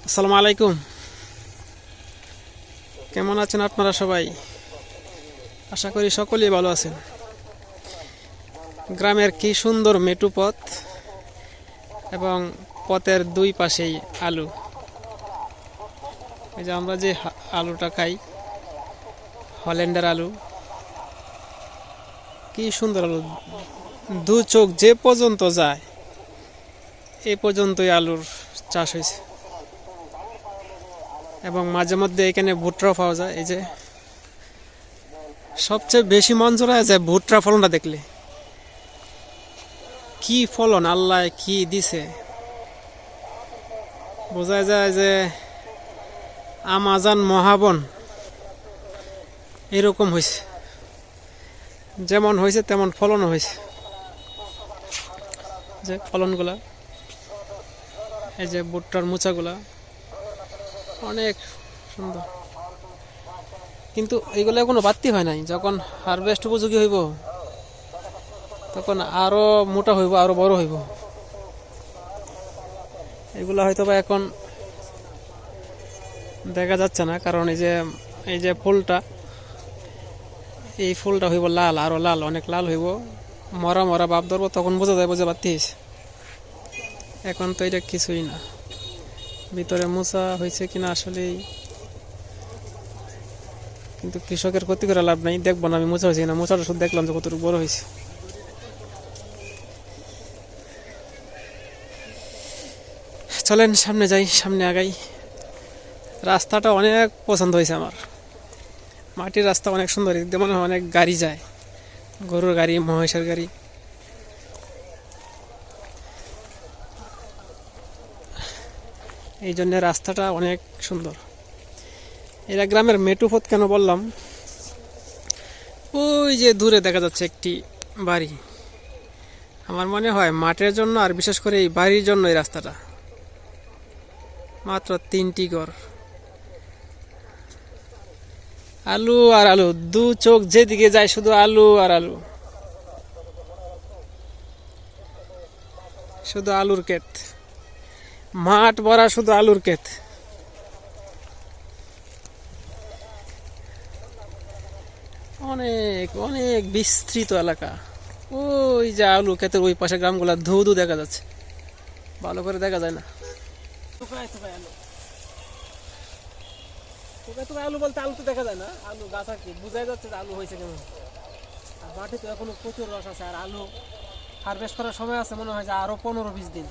আসসালামু আলাইকুম। কেমন আছেন আপনারা সবাই? আশা করি সকলেই ভালো আছেন। গ্রামের কি সুন্দর মেটু পথ এবং পথের দুই পাশেই আলু। এই যে আমরা যে আলুটা খাই, হল্যান্ডের আলু, কি সুন্দর আলু। দু চোখ যে পর্যন্ত যায় এই পর্যন্তই আলুর চাষ হয়েছে। এবং মাঝে মধ্যে এখানে ভুট্টাও পাওয়া যায়। এই যে সবচেয়ে বেশি মন জোড়ায় যায় ভুট্টা ফলনটা দেখলে। কি ফলন আল্লাহ কি দিছে, বোঝা যায় যে আমাজন মহাবন এরকম হয়েছে। যেমন হয়েছে তেমন ফলনও হয়েছে। যে ফলনগুলা, এই যে ভুট্টার মোচাগুলা অনেক সুন্দর, কিন্তু এইগুলো কোনো বাড়তি হয় নাই। যখন হারভেস্ট উপযোগী হইব তখন আরো মোটা হইব, আরো বড় হইব। এগুলা হয়তো বা এখন দেখা যাচ্ছে না, কারণ এই যে ফুলটা, এই ফুলটা হইব লাল, আরো লাল, অনেক লাল হইব, মরা মরা ভাব ধরবো, তখন বোঝা যায় বোঝা বাড়তি হয়েছে। এখন তো এটা কিছুই না। ভিতরে মোচা হয়েছে কিনা আসলেই, কিন্তু কৃষকের ক্ষতি করে লাভ নাই। দেখবো না আমি মোচা হয়েছে কিনা, মোচাটা শুধু দেখলাম যে কতটুকু বড় হয়েছে। চলেন সামনে যাই, সামনে আগাই। রাস্তাটা অনেক পছন্দ হয়েছে আমার। মাটির রাস্তা অনেক সুন্দর, এদিকে মনে হয় অনেক গাড়ি যায়, গরুর গাড়ি, মহিষের গাড়ি। এই জন্য রাস্তাটা অনেক সুন্দর। এরা গ্রামের মেটু পথ কেন বললাম, ওই যে দূরে দেখা যাচ্ছে একটি বাড়ি। আমার মনে হয় মাঠের জন্য, আর বিশেষ করে এই বাড়ির জন্য এই রাস্তাটা। মাত্র 3টি ঘর, আলু আর আলু, দু চোখ যেদিকে যায় শুধু আলু আর আলু, শুধু আলুর ক্ষেত, মাঠ ভরা শুধু আলুর ক্ষেত। অনেক অনেক বিস্তৃত এলাকা। ওই যে আলু ক্ষেতের ওই পাশে গ্রামগুলা ধু ধু দেখা যাচ্ছে, ভালো করে দেখা যায় না। আলু বলতে আলু তো দেখা যায় না, আলু গাছ আর কি বোঝাই যাচ্ছে যে আলু হয়েছে কেমন। আর মাঠে তো এখনো প্রচুর রস আছে, আর আলু হারভেস্ট করার সময় আছে মনে হয় যে আরো 15-20 দিন।